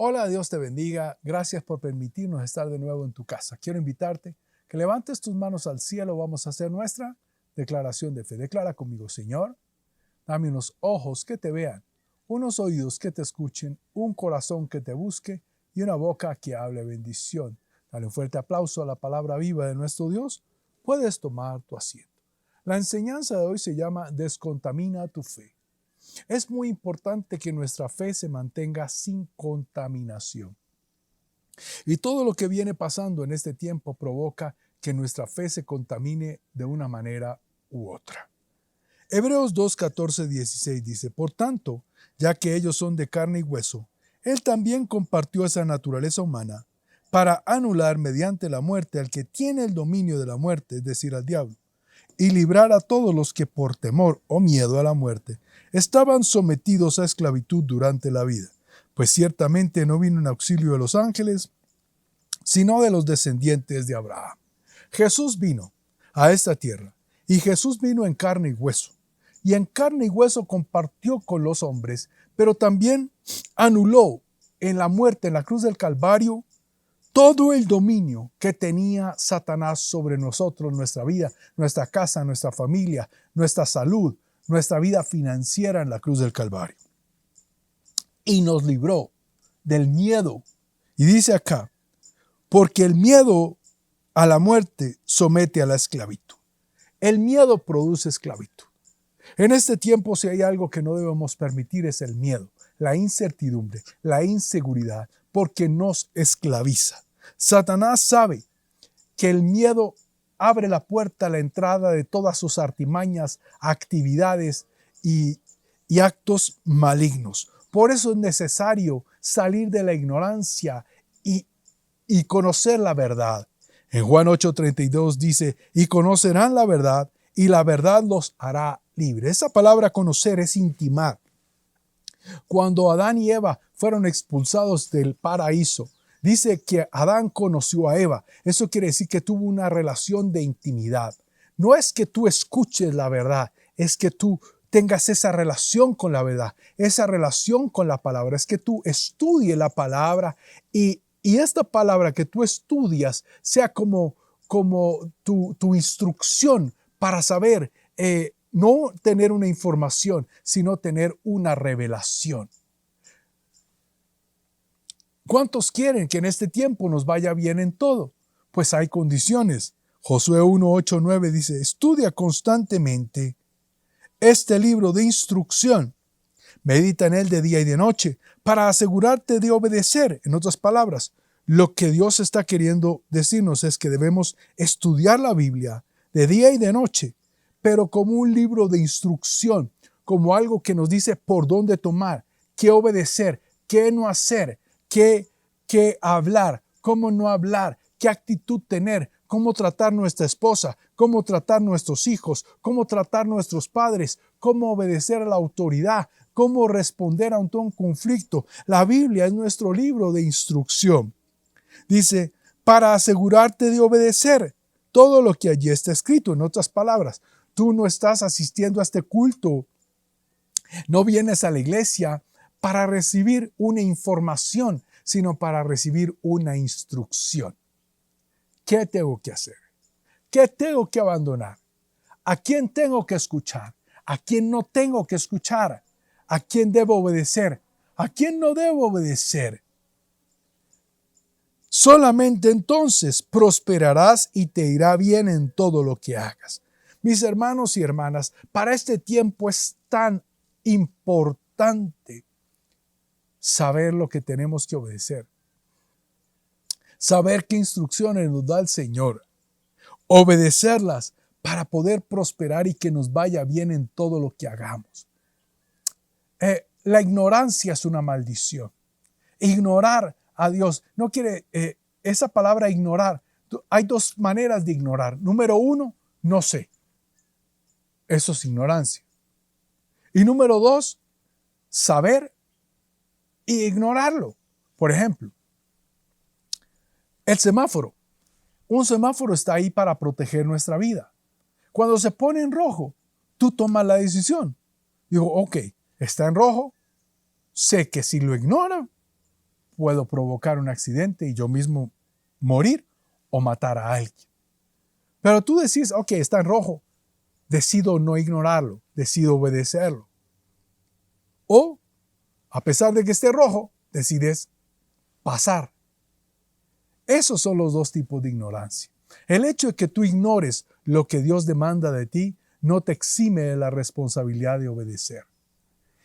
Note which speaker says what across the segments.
Speaker 1: Hola, Dios te bendiga. Gracias por permitirnos estar de nuevo en tu casa. Quiero invitarte que levantes tus manos al cielo. Vamos a hacer nuestra declaración de fe. Declara conmigo: Señor, dame unos ojos que te vean, unos oídos que te escuchen, un corazón que te busque y una boca que hable bendición. Dale un fuerte aplauso a la palabra viva de nuestro Dios. Puedes tomar tu asiento. La enseñanza de hoy se llama Descontamina tu fe. Es muy importante que nuestra fe se mantenga sin contaminación. Y todo lo que viene pasando en este tiempo provoca que nuestra fe se contamine de una manera u otra. Hebreos 2, 14, 16 dice: Por tanto, ya que ellos son de carne y hueso, Él también compartió esa naturaleza humana para anular mediante la muerte al que tiene el dominio de la muerte, es decir, al diablo, y librar a todos los que por temor o miedo a la muerte estaban sometidos a esclavitud durante la vida. Pues ciertamente no vino en auxilio de los ángeles, sino de los descendientes de Abraham. Jesús vino a esta tierra, y Jesús vino en carne y hueso, y en carne y hueso compartió con los hombres, pero también anuló en la muerte, en la cruz del Calvario, todo el dominio que tenía Satanás sobre nosotros, nuestra vida, nuestra casa, nuestra familia, nuestra salud, nuestra vida financiera en la cruz del Calvario. Y nos libró del miedo. Y dice acá: porque el miedo a la muerte somete a la esclavitud. El miedo produce esclavitud. En este tiempo, si hay algo que no debemos permitir, es el miedo, la incertidumbre, la inseguridad, porque nos esclaviza. Satanás sabe que el miedo abre la puerta a la entrada de todas sus artimañas, actividades y actos malignos. Por eso es necesario salir de la ignorancia y conocer la verdad. En Juan 8:32 dice: y conocerán la verdad, y la verdad los hará libres. Esa palabra conocer es intimar. Cuando Adán y Eva fueron expulsados del paraíso, dice que Adán conoció a Eva. Eso quiere decir que tuvo una relación de intimidad. No es que tú escuches la verdad, es que tú tengas esa relación con la verdad, esa relación con la palabra. Es que tú estudies la palabra y esta palabra que tú estudias sea como tu instrucción para saber, no tener una información, sino tener una revelación. ¿Cuántos quieren que en este tiempo nos vaya bien en todo? Pues hay condiciones. Josué 1, 8, 9 dice: estudia constantemente este libro de instrucción. Medita en él de día y de noche para asegurarte de obedecer. En otras palabras, lo que Dios está queriendo decirnos es que debemos estudiar la Biblia de día y de noche, pero como un libro de instrucción, como algo que nos dice por dónde tomar, qué obedecer, qué no hacer, qué hablar, cómo no hablar, qué actitud tener, cómo tratar nuestra esposa, cómo tratar nuestros hijos, cómo tratar nuestros padres, cómo obedecer a la autoridad, cómo responder ante un conflicto. La Biblia es nuestro libro de instrucción. Dice: para asegurarte de obedecer todo lo que allí está escrito. En otras palabras, tú no estás asistiendo a este culto, no vienes a la iglesia para recibir una información, sino para recibir una instrucción. ¿Qué tengo que hacer? ¿Qué tengo que abandonar? ¿A quién tengo que escuchar? ¿A quién no tengo que escuchar? ¿A quién debo obedecer? ¿A quién no debo obedecer? Solamente entonces prosperarás y te irá bien en todo lo que hagas. Mis hermanos y hermanas, para este tiempo es tan importante saber lo que tenemos que obedecer. Saber qué instrucciones nos da el Señor. Obedecerlas para poder prosperar y que nos vaya bien en todo lo que hagamos. La ignorancia es una maldición. Ignorar a Dios no quiere, esa palabra ignorar, hay dos maneras de ignorar. Número uno, no sé. Eso es ignorancia. Y número dos, saber y ignorarlo. Por ejemplo, el semáforo. Un semáforo está ahí para proteger nuestra vida. Cuando se pone en rojo, tú tomas la decisión. Digo, ok, está en rojo, sé que si lo ignoro, puedo provocar un accidente y yo mismo morir o matar a alguien. Pero tú decís, ok, está en rojo, decido no ignorarlo, decido obedecerlo. O, a pesar de que esté rojo, decides pasar. Esos son los dos tipos de ignorancia. El hecho de que tú ignores lo que Dios demanda de ti no te exime de la responsabilidad de obedecer.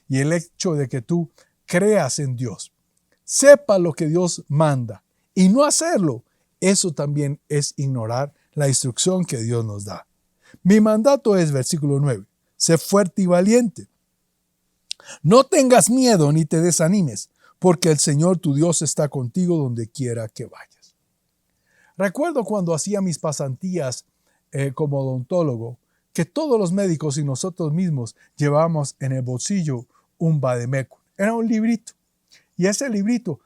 Speaker 1: Y el hecho de que tú creas en Dios, sepa lo que Dios manda y no hacerlo, eso también es ignorar la instrucción que Dios nos da. Mi mandato es, versículo 9, sé fuerte y valiente. No tengas miedo ni te desanimes, porque el Señor tu Dios está contigo donde quiera que vayas. Recuerdo cuando hacía mis pasantías como odontólogo, que todos los médicos y nosotros mismos llevábamos en el bolsillo un vademecum. Era un librito. Y ese librito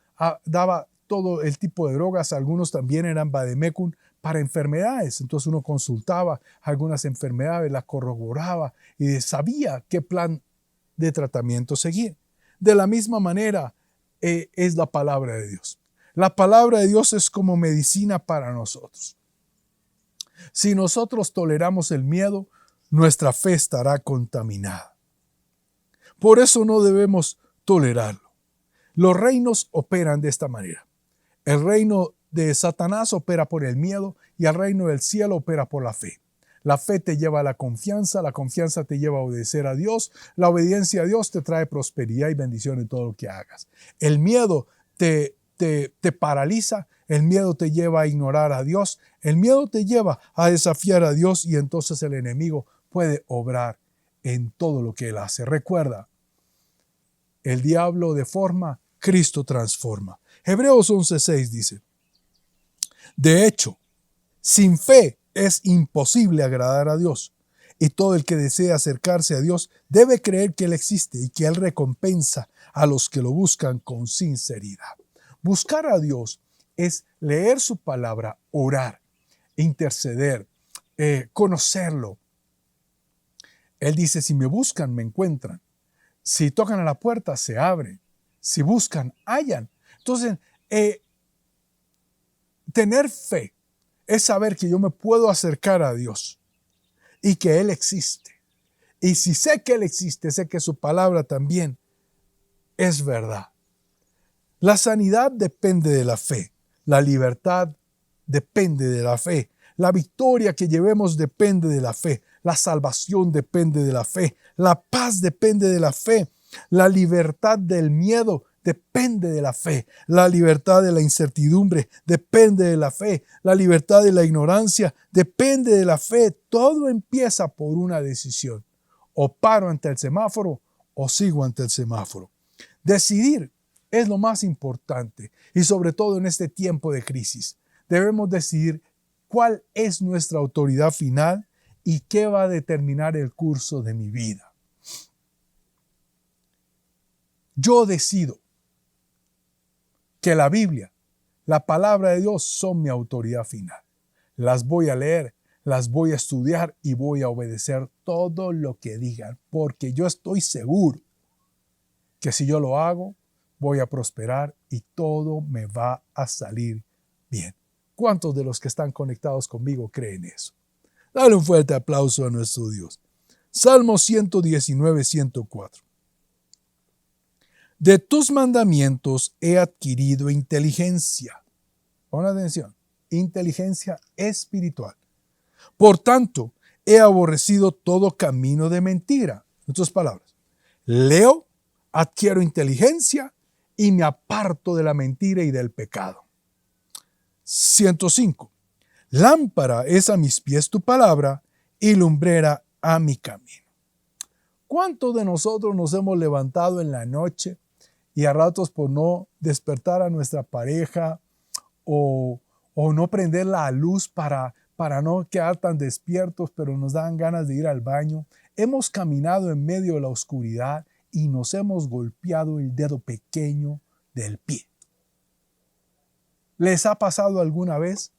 Speaker 1: daba todo el tipo de drogas. Algunos también eran vademecum para enfermedades. Entonces uno consultaba algunas enfermedades, las corroboraba y sabía qué plan de tratamiento seguir. De la misma manera es la palabra de Dios. La palabra de Dios es como medicina para nosotros. Si nosotros toleramos el miedo, nuestra fe estará contaminada. Por eso no debemos tolerarlo. Los reinos operan de esta manera. El reino de Satanás opera por el miedo y el reino del cielo opera por la fe. La fe te lleva a la confianza te lleva a obedecer a Dios, la obediencia a Dios te trae prosperidad y bendición en todo lo que hagas. El miedo te paraliza, el miedo te lleva a ignorar a Dios, el miedo te lleva a desafiar a Dios y entonces el enemigo puede obrar en todo lo que él hace. Recuerda, el diablo deforma, Cristo transforma. Hebreos 11:6 dice, de hecho, sin fe es imposible agradar a Dios, y todo el que desea acercarse a Dios debe creer que Él existe y que Él recompensa a los que lo buscan con sinceridad. Buscar a Dios es leer su palabra, orar, interceder, conocerlo. Él dice, si me buscan, me encuentran. Si tocan a la puerta, se abre. Si buscan, hallan. Entonces, tener fe es saber que yo me puedo acercar a Dios y que Él existe. Y si sé que Él existe, sé que su palabra también es verdad. La sanidad depende de la fe. La libertad depende de la fe. La victoria que llevemos depende de la fe. La salvación depende de la fe. La paz depende de la fe. La libertad del miedo depende de la fe. La libertad de la incertidumbre depende de la fe. La libertad de la ignorancia depende de la fe. Todo empieza por una decisión. O paro ante el semáforo o sigo ante el semáforo. Decidir es lo más importante y sobre todo en este tiempo de crisis. Debemos decidir cuál es nuestra autoridad final y qué va a determinar el curso de mi vida. Yo decido que la Biblia, la palabra de Dios son mi autoridad final. Las voy a leer, las voy a estudiar y voy a obedecer todo lo que digan, porque yo estoy seguro que si yo lo hago, voy a prosperar y todo me va a salir bien. ¿Cuántos de los que están conectados conmigo creen eso? Dale un fuerte aplauso a nuestro Dios. Salmo 119, 104. De tus mandamientos he adquirido inteligencia. Pon atención, inteligencia espiritual. Por tanto, he aborrecido todo camino de mentira. En otras palabras, leo, adquiero inteligencia y me aparto de la mentira y del pecado. 105. Lámpara es a mis pies tu palabra y lumbrera a mi camino. ¿Cuántos de nosotros nos hemos levantado en la noche y a ratos por no despertar a nuestra pareja o no prender la luz para no quedar tan despiertos, pero nos dan ganas de ir al baño? Hemos caminado en medio de la oscuridad y nos hemos golpeado el dedo pequeño del pie. ¿Les ha pasado alguna vez?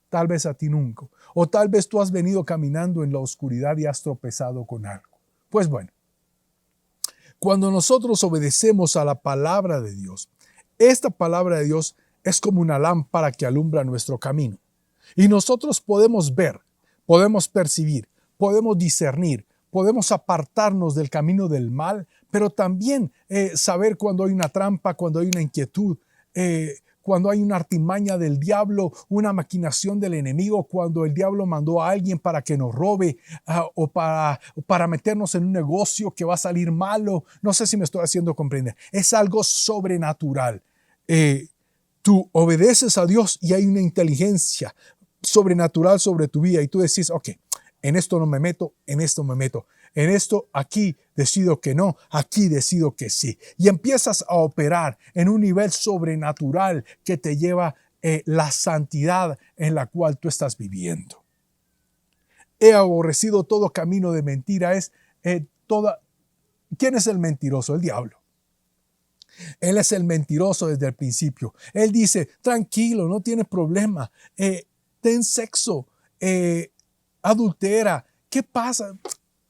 Speaker 1: Tal vez a ti nunca. O tal vez tú has venido caminando en la oscuridad y has tropezado con algo. Pues bueno, cuando nosotros obedecemos a la palabra de Dios, esta palabra de Dios es como una lámpara que alumbra nuestro camino. Y nosotros podemos ver, podemos percibir, podemos discernir, podemos apartarnos del camino del mal, pero también saber cuando hay una trampa, cuando hay una inquietud, cuando hay una artimaña del diablo, una maquinación del enemigo, cuando el diablo mandó a alguien para que nos robe o para meternos en un negocio que va a salir malo. No sé si me estoy haciendo comprender. Es algo sobrenatural. Tú obedeces a Dios y hay una inteligencia sobrenatural sobre tu vida y tú decís, ok, en esto no me meto, en esto me meto. En esto aquí decido que no, aquí decido que sí. Y empiezas a operar en un nivel sobrenatural que te lleva la santidad en la cual tú estás viviendo. He aborrecido todo camino de mentira. ¿Quién es el mentiroso? El diablo. Él es el mentiroso desde el principio. Él dice, tranquilo, no tienes problema. Ten sexo, adultera. ¿Qué pasa?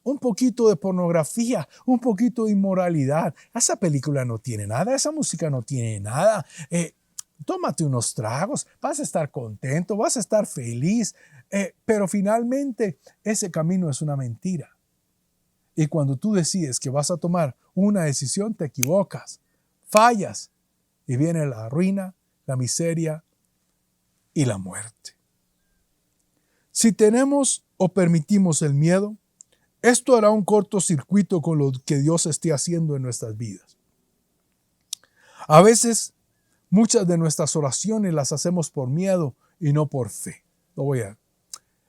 Speaker 1: Un poquito de pornografía, un poquito de inmoralidad. Esa película no tiene nada, esa música no tiene nada. Tómate unos tragos, vas a estar contento, vas a estar feliz. Pero finalmente ese camino es una mentira. Y cuando tú decides que vas a tomar una decisión, te equivocas, fallas y viene la ruina, la miseria y la muerte. Si tenemos o permitimos el miedo, esto hará un cortocircuito con lo que Dios esté haciendo en nuestras vidas. A veces, muchas de nuestras oraciones las hacemos por miedo y no por fe.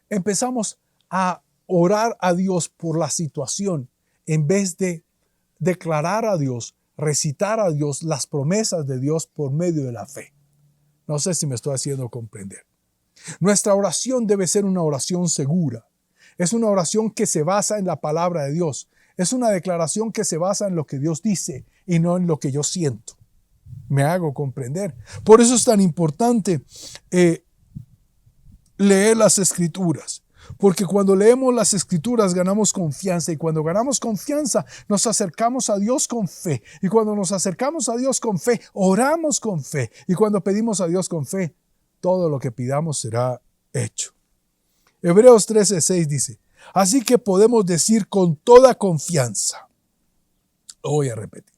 Speaker 1: Empezamos a orar a Dios por la situación en vez de declarar a Dios, recitar a Dios las promesas de Dios por medio de la fe. No sé si me estoy haciendo comprender. Nuestra oración debe ser una oración segura. Es una oración que se basa en la palabra de Dios. Es una declaración que se basa en lo que Dios dice y no en lo que yo siento. Me hago comprender. Por eso es tan importante leer las Escrituras. Porque cuando leemos las Escrituras ganamos confianza y cuando ganamos confianza nos acercamos a Dios con fe. Y cuando nos acercamos a Dios con fe, oramos con fe. Y cuando pedimos a Dios con fe, todo lo que pidamos será hecho. Hebreos 13:6 dice, así que podemos decir con toda confianza, lo voy a repetir,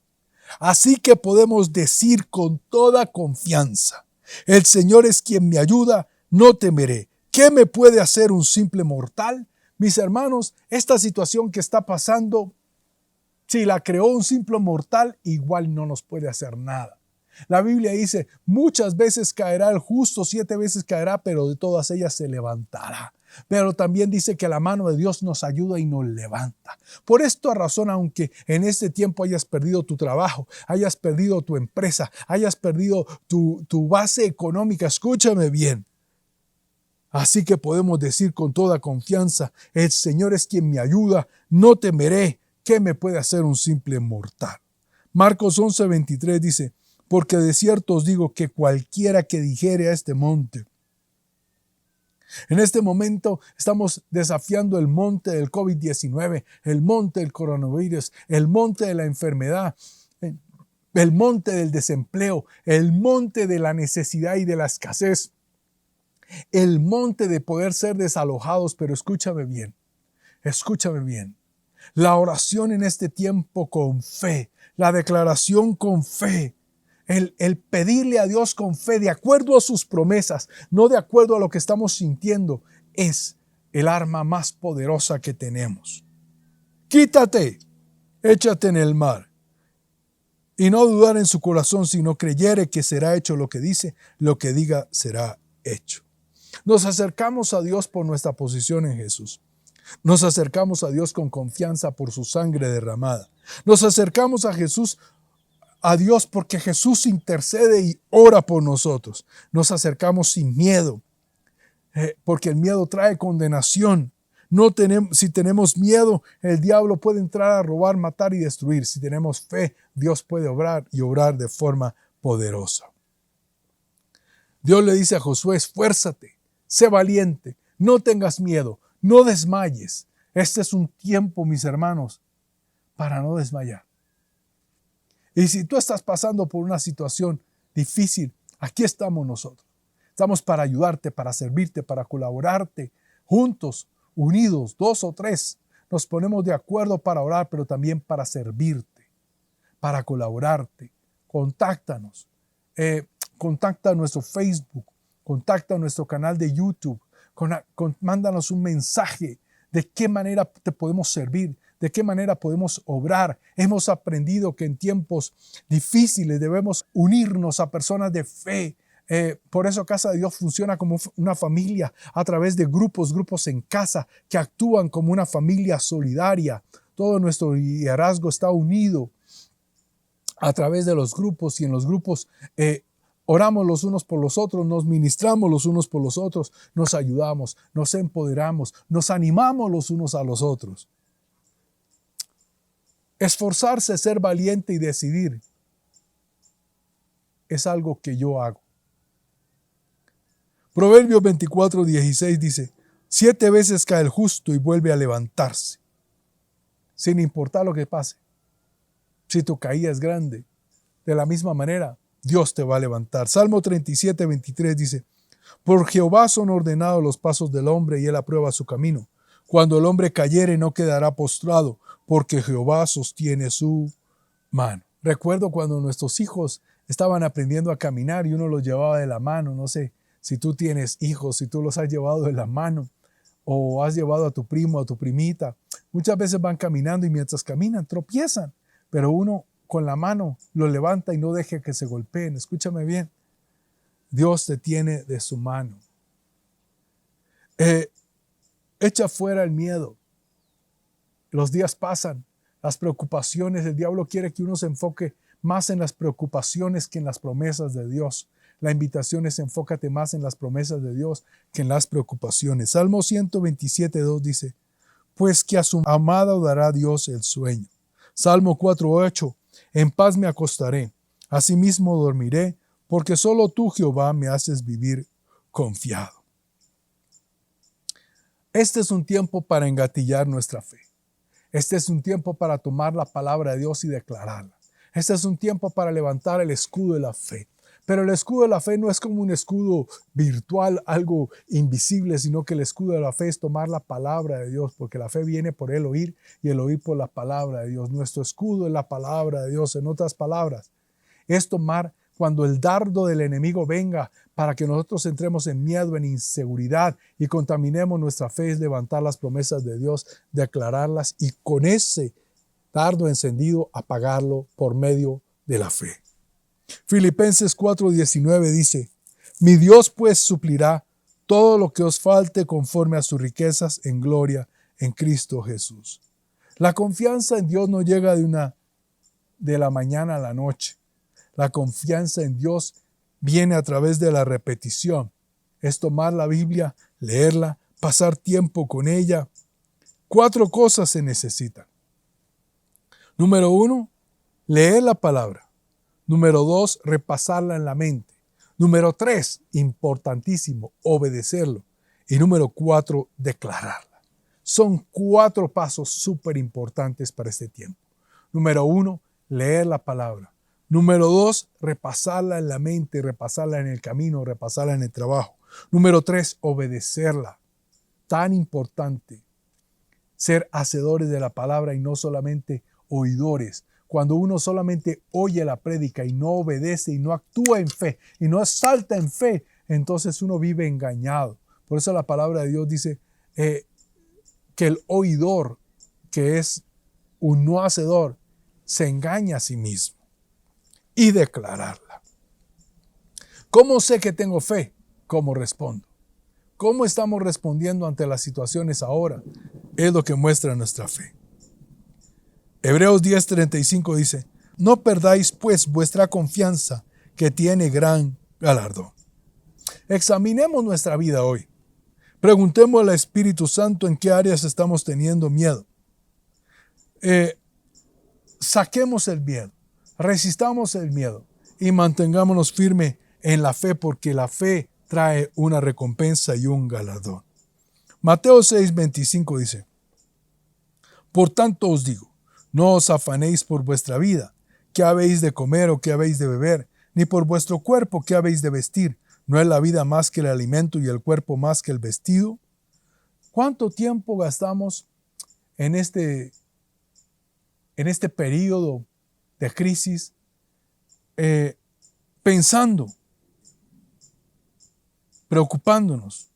Speaker 1: así que podemos decir con toda confianza, el Señor es quien me ayuda, no temeré. ¿Qué me puede hacer un simple mortal? Mis hermanos, esta situación que está pasando, si la creó un simple mortal, igual no nos puede hacer nada. La Biblia dice, muchas veces caerá el justo, 7 veces caerá, pero de todas ellas se levantará. Pero también dice que la mano de Dios nos ayuda y nos levanta. Por esta razón, aunque en este tiempo hayas perdido tu trabajo, hayas perdido tu empresa, hayas perdido tu base económica, escúchame bien. Así que podemos decir con toda confianza, el Señor es quien me ayuda, no temeré. ¿Qué me puede hacer un simple mortal? Marcos 11:23 dice, porque de cierto os digo que cualquiera que dijere a este monte. En este momento estamos desafiando el monte del COVID-19, el monte del coronavirus, el monte de la enfermedad, el monte del desempleo, el monte de la necesidad y de la escasez, el monte de poder ser desalojados. Pero escúchame bien, la oración en este tiempo con fe, la declaración con fe, el pedirle a Dios con fe de acuerdo a sus promesas, no de acuerdo a lo que estamos sintiendo, es el arma más poderosa que tenemos. Quítate, échate en el mar. Y no dudar en su corazón, sino creyere que será hecho lo que dice, lo que diga será hecho. Nos acercamos a Dios por nuestra posición en Jesús. Nos acercamos a Dios con confianza por su sangre derramada. Nos acercamos a Dios porque Jesús intercede y ora por nosotros. Nos acercamos sin miedo, porque el miedo trae condenación. Si tenemos miedo, el diablo puede entrar a robar, matar y destruir. Si tenemos fe, Dios puede obrar y obrar de forma poderosa. Dios le dice a Josué, esfuérzate, sé valiente, no tengas miedo, no desmayes. Este es un tiempo, mis hermanos, para no desmayar. Y si tú estás pasando por una situación, difícil, aquí estamos nosotros. Estamos para ayudarte, para servirte, para colaborarte. Juntos, unidos, 2 o 3, nos ponemos de acuerdo para orar, pero también para servirte, para colaborarte. Contáctanos. Contacta nuestro Facebook, contacta nuestro canal de YouTube, mándanos un mensaje de qué manera te podemos servir, de qué manera podemos obrar. Hemos aprendido que en tiempos difíciles debemos unirnos a personas de fe. Por eso Casa de Dios funciona como una familia a través de grupos en casa que actúan como una familia solidaria. Todo nuestro liderazgo está unido a través de los grupos, y en los grupos oramos los unos por los otros, nos ministramos los unos por los otros, nos ayudamos, nos empoderamos, nos animamos los unos a los otros. Esforzarse, ser valiente y decidir es algo que yo hago. Proverbios 24:16 dice: 7 veces cae el justo y vuelve a levantarse, sin importar lo que pase. Si tu caída es grande, de la misma manera, Dios te va a levantar. Salmo 37:23 dice: por Jehová son ordenados los pasos del hombre, y él aprueba su camino. Cuando el hombre cayere, no quedará postrado, porque Jehová sostiene su mano. Recuerdo cuando nuestros hijos estaban aprendiendo a caminar y uno los llevaba de la mano. No sé si tú tienes hijos, si tú los has llevado de la mano o has llevado a tu primo, a tu primita. Muchas veces van caminando y mientras caminan tropiezan, pero uno con la mano lo levanta y no deje que se golpeen. Escúchame bien. Dios te tiene de su mano. Echa fuera el miedo. Los días pasan, las preocupaciones. El diablo quiere que uno se enfoque más en las preocupaciones que en las promesas de Dios. La invitación es: enfócate más en las promesas de Dios que en las preocupaciones. Salmo 127:2 dice: pues que a su amado dará Dios el sueño. Salmo 4:8: en paz me acostaré, asimismo dormiré, porque solo tú, Jehová, me haces vivir confiado. Este es un tiempo para engatillar nuestra fe. Este es un tiempo para tomar la palabra de Dios y declararla. Este es un tiempo para levantar el escudo de la fe. Pero el escudo de la fe no es como un escudo virtual, algo invisible, sino que el escudo de la fe es tomar la palabra de Dios, porque la fe viene por el oír y el oír por la palabra de Dios. Nuestro escudo es la palabra de Dios. En otras palabras, es tomar cuando el dardo del enemigo venga para que nosotros entremos en miedo, en inseguridad y contaminemos nuestra fe, es levantar las promesas de Dios, declararlas y con ese dardo encendido apagarlo por medio de la fe. Filipenses 4:19 dice: mi Dios pues suplirá todo lo que os falte conforme a sus riquezas en gloria en Cristo Jesús. La confianza en Dios no llega de la mañana a la noche. La confianza en Dios viene a través de la repetición. Es tomar la Biblia, leerla, pasar tiempo con ella. 4 cosas se necesitan. Número 1, leer la palabra. Número 2, repasarla en la mente. Número 3, importantísimo, obedecerlo. Y número 4, declararla. Son 4 pasos súper importantes para este tiempo. Número 1, leer la palabra. Número 2, repasarla en la mente, repasarla en el camino, repasarla en el trabajo. Número 3, obedecerla. Tan importante ser hacedores de la palabra y no solamente oidores. Cuando uno solamente oye la prédica y no obedece y no actúa en fe y no salta en fe, entonces uno vive engañado. Por eso la palabra de Dios dice que el oidor, que es un no hacedor, se engaña a sí mismo. Y declararla. ¿Cómo sé que tengo fe? ¿Cómo respondo? ¿Cómo estamos respondiendo ante las situaciones ahora? Es lo que muestra nuestra fe. Hebreos 10:35 dice: no perdáis pues vuestra confianza, que tiene gran galardón. Examinemos nuestra vida hoy. Preguntemos al Espíritu Santo en qué áreas estamos teniendo miedo. Saquemos el miedo. Resistamos el miedo y mantengámonos firmes en la fe, porque la fe trae una recompensa y un galardón. Mateo 6:25 dice: por tanto os digo, no os afanéis por vuestra vida, qué habéis de comer o qué habéis de beber, ni por vuestro cuerpo qué habéis de vestir. ¿No es la vida más que el alimento y el cuerpo más que el vestido? ¿Cuánto tiempo gastamos en este periodo de crisis pensando, preocupándonos,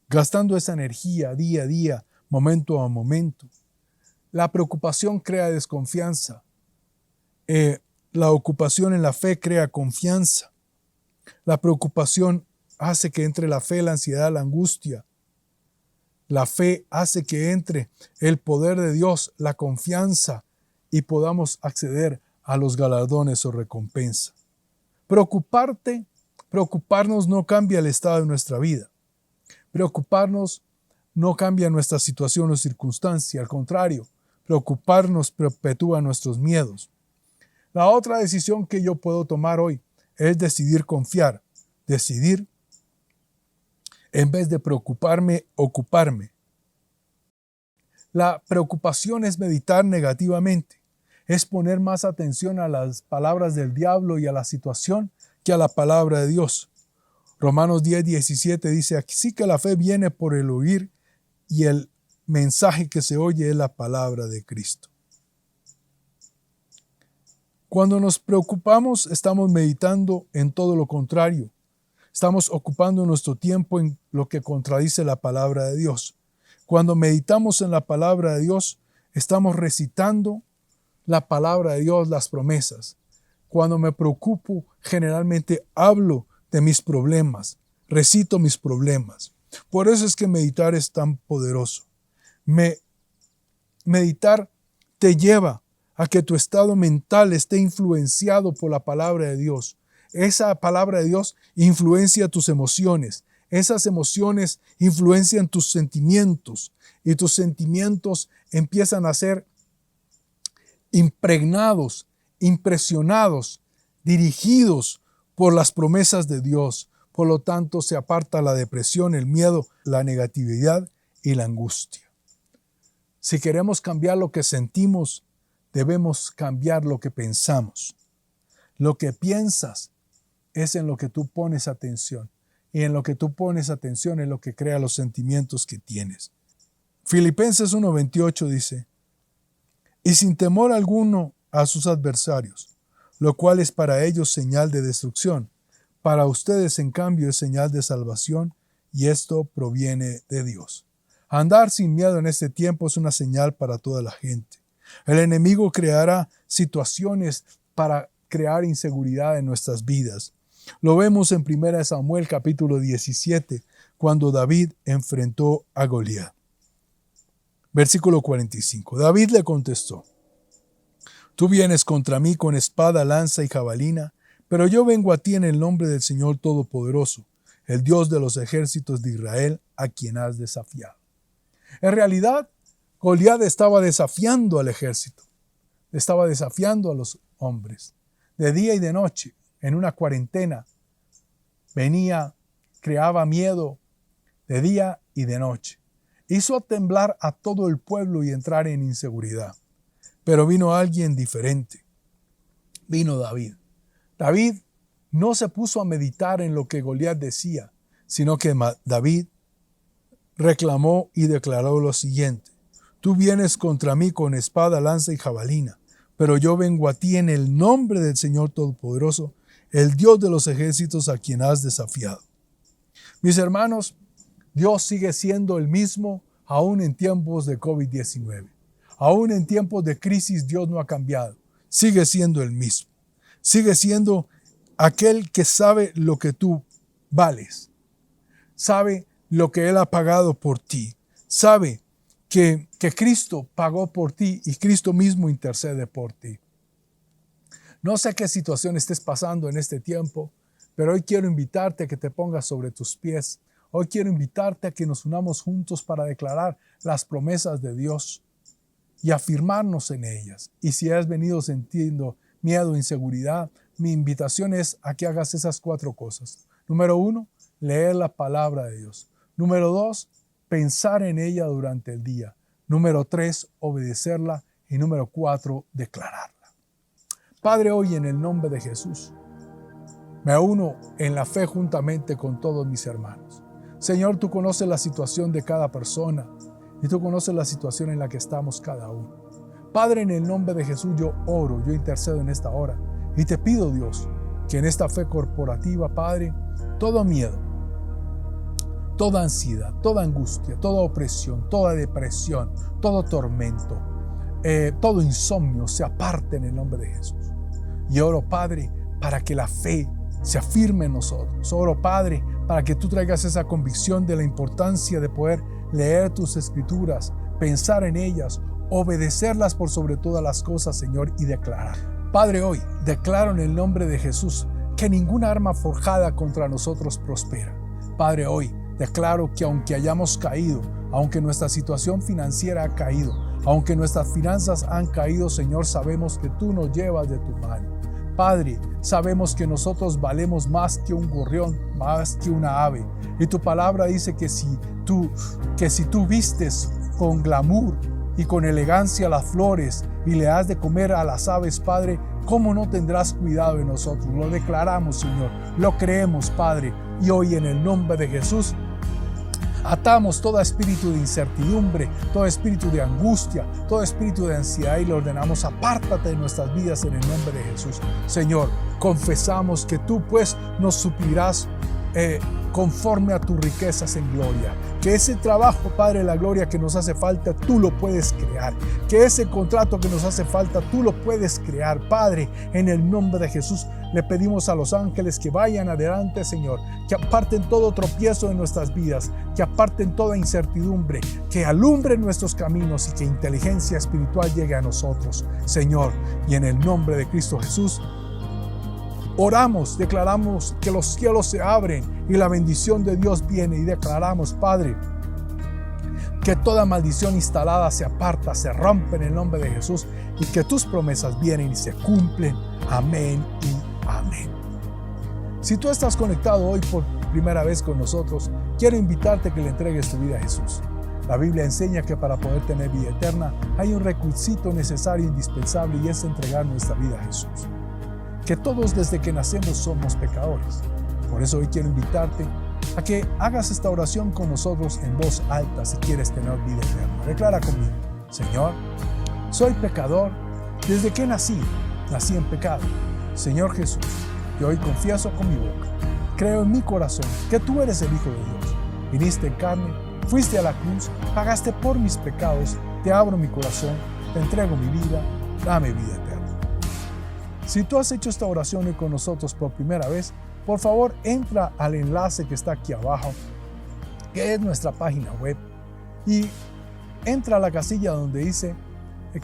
Speaker 1: gastando esa energía día a día, momento a momento? La preocupación crea desconfianza. La ocupación en la fe crea confianza. La preocupación hace que entre la fe, la ansiedad, la angustia. La fe hace que entre el poder de Dios, la confianza, y podamos acceder a los galardones o recompensa. Preocuparnos no cambia el estado de nuestra vida. Preocuparnos no cambia nuestra situación o circunstancia. Al contrario, preocuparnos perpetúa nuestros miedos. La otra decisión que yo puedo tomar hoy es decidir confiar. Decidir, en vez de preocuparme, ocuparme. La preocupación es meditar negativamente. Es poner más atención a las palabras del diablo y a la situación que a la palabra de Dios. Romanos 10:17 dice: así que la fe viene por el oír, y el mensaje que se oye es la palabra de Cristo. Cuando nos preocupamos, estamos meditando en todo lo contrario. Estamos ocupando nuestro tiempo en lo que contradice la palabra de Dios. Cuando meditamos en la palabra de Dios, estamos recitando la palabra de Dios, las promesas. Cuando me preocupo, generalmente hablo de mis problemas, recito mis problemas. Por eso es que meditar es tan poderoso. Meditar te lleva a que tu estado mental esté influenciado por la palabra de Dios. Esa palabra de Dios influencia tus emociones. Esas emociones influencian tus sentimientos, y tus sentimientos empiezan a ser impregnados, impresionados, dirigidos por las promesas de Dios. Por lo tanto, se aparta la depresión, el miedo, la negatividad y la angustia. Si queremos cambiar lo que sentimos, debemos cambiar lo que pensamos. Lo que piensas es en lo que tú pones atención. Y en lo que tú pones atención es lo que crea los sentimientos que tienes. Filipenses 1:28 dice: y sin temor alguno a sus adversarios, lo cual es para ellos señal de destrucción. Para ustedes, en cambio, es señal de salvación, y esto proviene de Dios. Andar sin miedo en este tiempo es una señal para toda la gente. El enemigo creará situaciones para crear inseguridad en nuestras vidas. Lo vemos en 1 Samuel capítulo 17, cuando David enfrentó a Goliat. Versículo 45. David le contestó: tú vienes contra mí con espada, lanza y jabalina, pero yo vengo a ti en el nombre del Señor Todopoderoso, el Dios de los ejércitos de Israel, a quien has desafiado. En realidad, Goliat estaba desafiando al ejército, estaba desafiando a los hombres. De día y de noche, en una cuarentena, venía, creaba miedo de día y de noche. Hizo temblar a todo el pueblo y entrar en inseguridad. Pero vino alguien diferente. Vino David. David no se puso a meditar en lo que Goliat decía, sino que David reclamó y declaró lo siguiente: tú vienes contra mí con espada, lanza y jabalina, pero yo vengo a ti en el nombre del Señor Todopoderoso, el Dios de los ejércitos, a quien has desafiado. Mis hermanos, Dios sigue siendo el mismo aún en tiempos de COVID-19. Aún en tiempos de crisis, Dios no ha cambiado. Sigue siendo el mismo. Sigue siendo aquel que sabe lo que tú vales. Sabe lo que Él ha pagado por ti. Sabe que Cristo pagó por ti y Cristo mismo intercede por ti. No sé qué situación estés pasando en este tiempo, pero hoy quiero invitarte a que te pongas sobre tus pies. Hoy quiero invitarte a que nos unamos juntos para declarar las promesas de Dios y afirmarnos en ellas. Y si has venido sintiendo miedo, inseguridad, mi invitación es a que hagas esas 4 cosas. Número 1, leer la palabra de Dios. Número 2, pensar en ella durante el día. Número 3, obedecerla. Y número 4, declararla. Padre, hoy en el nombre de Jesús, Me uno en la fe juntamente con todos mis hermanos. Señor, tú conoces la situación de cada persona y tú conoces la situación en la que estamos cada uno. Padre, en el nombre de Jesús yo oro, yo intercedo en esta hora y te pido, Dios, que en esta fe corporativa, Padre, todo miedo, toda ansiedad, toda angustia, toda opresión, toda depresión, todo tormento, todo insomnio se aparte en el nombre de Jesús. Y oro, Padre, para que la fe se afirme en nosotros. Oro, Padre, para que tú traigas esa convicción de la importancia de poder leer tus escrituras, pensar en ellas, obedecerlas por sobre todas las cosas, Señor, y declarar. Padre, hoy declaro en el nombre de Jesús que ninguna arma forjada contra nosotros prospera. Padre, hoy declaro que aunque hayamos caído, aunque nuestra situación financiera ha caído, aunque nuestras finanzas han caído, Señor, sabemos que tú nos llevas de tu mano. Padre, sabemos que nosotros valemos más que un gorrión, más que una ave. Y tu palabra dice que si tú vistes con glamour y con elegancia las flores y le das de comer a las aves, Padre, ¿cómo no tendrás cuidado de nosotros? Lo declaramos, Señor, lo creemos, Padre. Y hoy en el nombre de Jesús, atamos todo espíritu de incertidumbre, todo espíritu de angustia, todo espíritu de ansiedad y le ordenamos, apártate de nuestras vidas en el nombre de Jesús. Señor, confesamos que tú pues nos suplirás conforme a tus riquezas en gloria. Que ese trabajo, Padre, la gloria que nos hace falta, tú lo puedes crear. Que ese contrato que nos hace falta, tú lo puedes crear. Padre, en el nombre de Jesús, le pedimos a los ángeles que vayan adelante, Señor, que aparten todo tropiezo de nuestras vidas, que aparten toda incertidumbre, que alumbren nuestros caminos y que inteligencia espiritual llegue a nosotros, Señor. Y en el nombre de Cristo Jesús, oramos, declaramos que los cielos se abren y la bendición de Dios viene y declaramos, Padre, que toda maldición instalada se aparta, se rompe en el nombre de Jesús y que tus promesas vienen y se cumplen. Amén y amén. Si tú estás conectado hoy por primera vez con nosotros, quiero invitarte a que le entregues tu vida a Jesús. La Biblia enseña que para poder tener vida eterna hay un requisito necesario e indispensable y es entregar nuestra vida a Jesús. Que todos desde que nacemos somos pecadores. Por eso hoy quiero invitarte a que hagas esta oración con nosotros en voz alta si quieres tener vida eterna. Declara conmigo: Señor, soy pecador desde que nací en pecado. Señor Jesús, yo hoy confieso con mi boca, creo en mi corazón que tú eres el Hijo de Dios. Viniste en carne, fuiste a la cruz, pagaste por mis pecados, te abro mi corazón, te entrego mi vida, dame vida eterna. Si tú has hecho esta oración hoy con nosotros por primera vez, por favor entra al enlace que está aquí abajo, que es nuestra página web, y entra a la casilla donde dice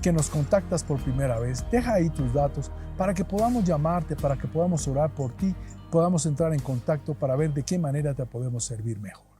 Speaker 1: que nos contactas por primera vez. Deja ahí tus datos para que podamos llamarte, para que podamos orar por ti, podamos entrar en contacto para ver de qué manera te podemos servir mejor.